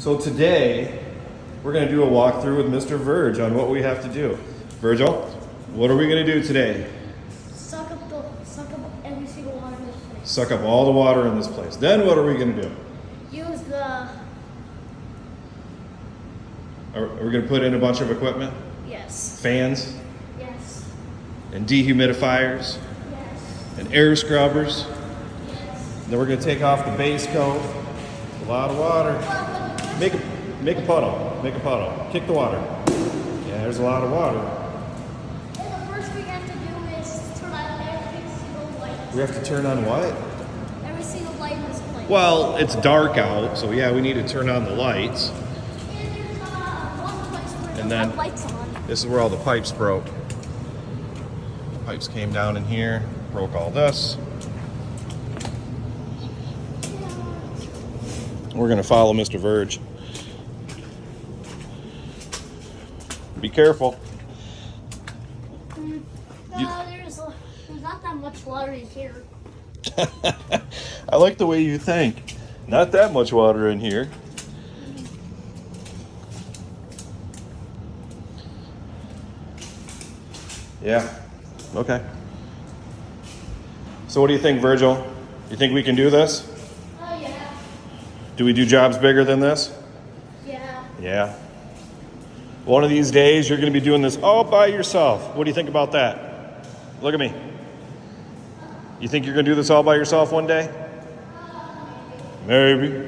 So today, we're going to do a walkthrough with Mr. Verge on what we have to do. Virgil, what are we going to do today? Suck up every single water in this place. Suck up all the water in this place. Then what are we going to do? Use the... Are we going to put in a bunch of equipment? Yes. Fans Yes. and dehumidifiers Yes. and air scrubbers. Yes. Then we're going to take off the base coat. A lot of water. Make a puddle. Make a puddle. Kick the water. Yeah, there's a lot of water. And the first thing we have to do is turn on every single light. We have to turn on what? Every single light in this place. Well, it's dark out, so yeah, we need to turn on the lights. And there's one place where And they then- have lights on. This is where all the pipes broke. Pipes came down in here, broke all this. We're gonna follow Mr. Verge. Be careful. No, there's not that much water in here. I like the way you think. Not that much water in here. Yeah, okay. So what do you think, Virgil? You think we can do this? Oh, yeah. Do we do jobs bigger than this? Yeah. Yeah. One of these days, you're going to be doing this all by yourself. What do you think about that? Look at me. You think you're going to do this all by yourself one day? Maybe.